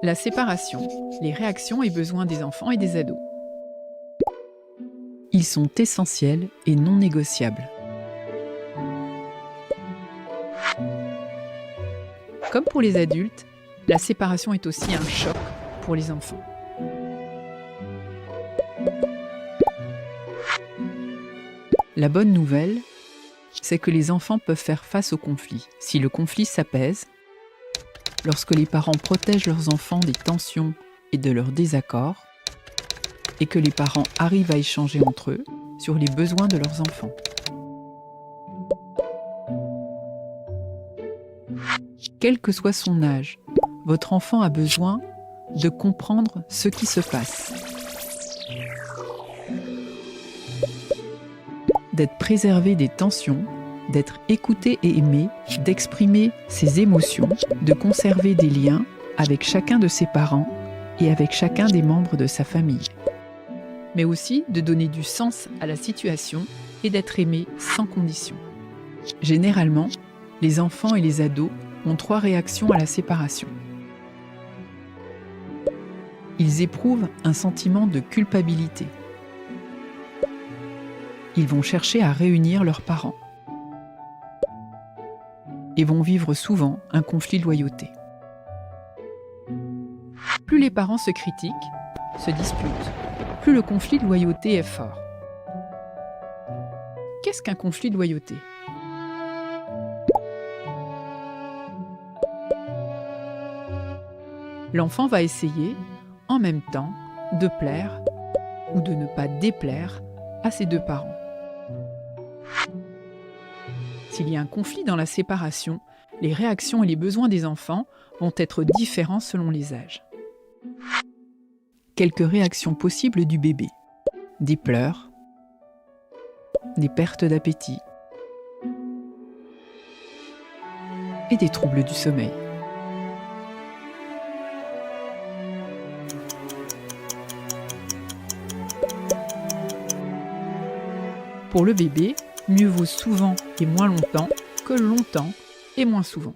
La séparation, les réactions et besoins des enfants et des ados. Ils sont essentiels et non négociables. Comme pour les adultes, la séparation est aussi un choc pour les enfants. La bonne nouvelle, c'est que les enfants peuvent faire face au conflit si le conflit s'apaise, lorsque les parents protègent leurs enfants des tensions et de leurs désaccords, et que les parents arrivent à échanger entre eux sur les besoins de leurs enfants. Quel que soit son âge, votre enfant a besoin de comprendre ce qui se passe, d'être préservé des tensions, d'être écouté et aimé, d'exprimer ses émotions, de conserver des liens avec chacun de ses parents et avec chacun des membres de sa famille. Mais aussi de donner du sens à la situation et d'être aimé sans condition. Généralement, les enfants et les ados ont 3 réactions à la séparation. Ils éprouvent un sentiment de culpabilité. Ils vont chercher à réunir leurs parents et vont vivre souvent un conflit de loyauté. Plus les parents se critiquent, se disputent, plus le conflit de loyauté est fort. Qu'est-ce qu'un conflit de loyauté ? L'enfant va essayer, en même temps, de plaire ou de ne pas déplaire à ses 2 parents. S'il y a un conflit dans la séparation, les réactions et les besoins des enfants vont être différents selon les âges. Quelques réactions possibles du bébé. Des pleurs, des pertes d'appétit et des troubles du sommeil. Pour le bébé, mieux vaut souvent et moins longtemps que longtemps et moins souvent.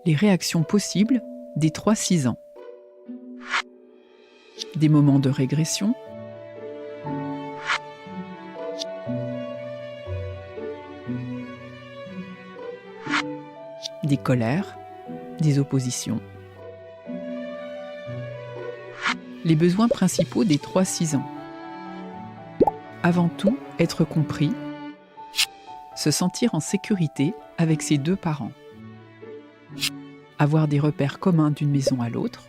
Les réactions possibles des 3-6 ans. Des moments de régression, des colères, des oppositions. Les besoins principaux des 3-6 ans. Avant tout, être compris, se sentir en sécurité avec ses 2 parents, avoir des repères communs d'une maison à l'autre,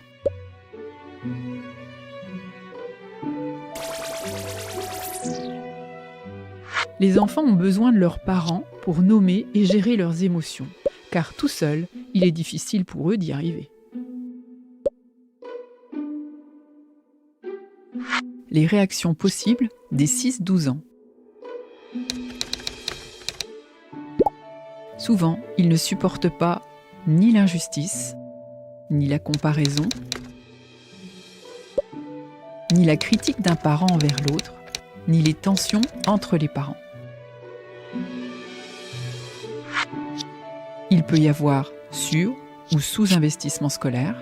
les enfants ont besoin de leurs parents pour nommer et gérer leurs émotions, car tout seul, il est difficile pour eux d'y arriver. Les réactions possibles des 6-12 ans. Souvent, ils ne supportent pas ni l'injustice, ni la comparaison, ni la critique d'un parent envers l'autre, ni les tensions entre les parents. Il peut y avoir sur- ou sous-investissement scolaire,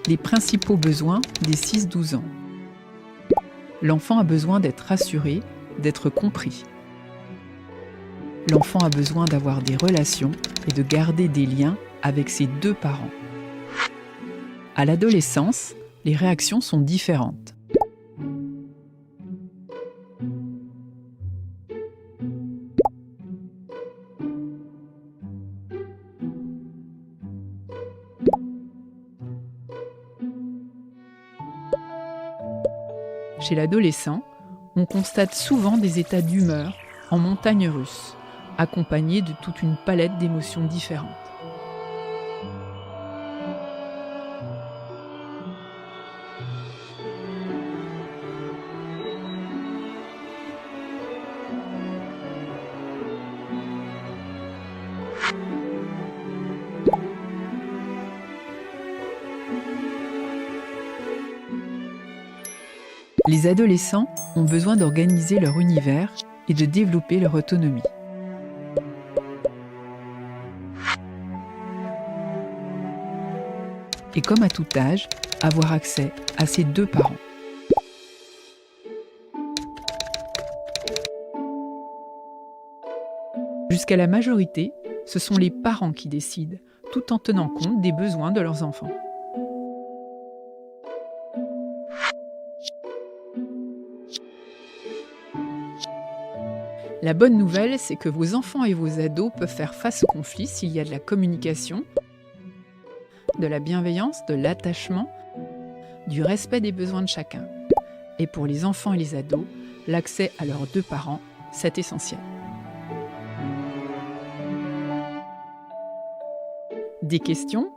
les principaux besoins des 6-12 ans. L'enfant a besoin d'être rassuré, d'être compris. L'enfant a besoin d'avoir des relations et de garder des liens avec ses 2 parents. À l'adolescence, les réactions sont différentes. Chez l'adolescent, on constate souvent des états d'humeur en montagne russe, accompagnés de toute une palette d'émotions différentes. Les adolescents ont besoin d'organiser leur univers et de développer leur autonomie. Et comme à tout âge, avoir accès à ses deux parents. Jusqu'à la majorité, ce sont les parents qui décident, tout en tenant compte des besoins de leurs enfants. La bonne nouvelle, c'est que vos enfants et vos ados peuvent faire face au conflit s'il y a de la communication, de la bienveillance, de l'attachement, du respect des besoins de chacun. Et pour les enfants et les ados, l'accès à leurs deux parents, c'est essentiel. Des questions ?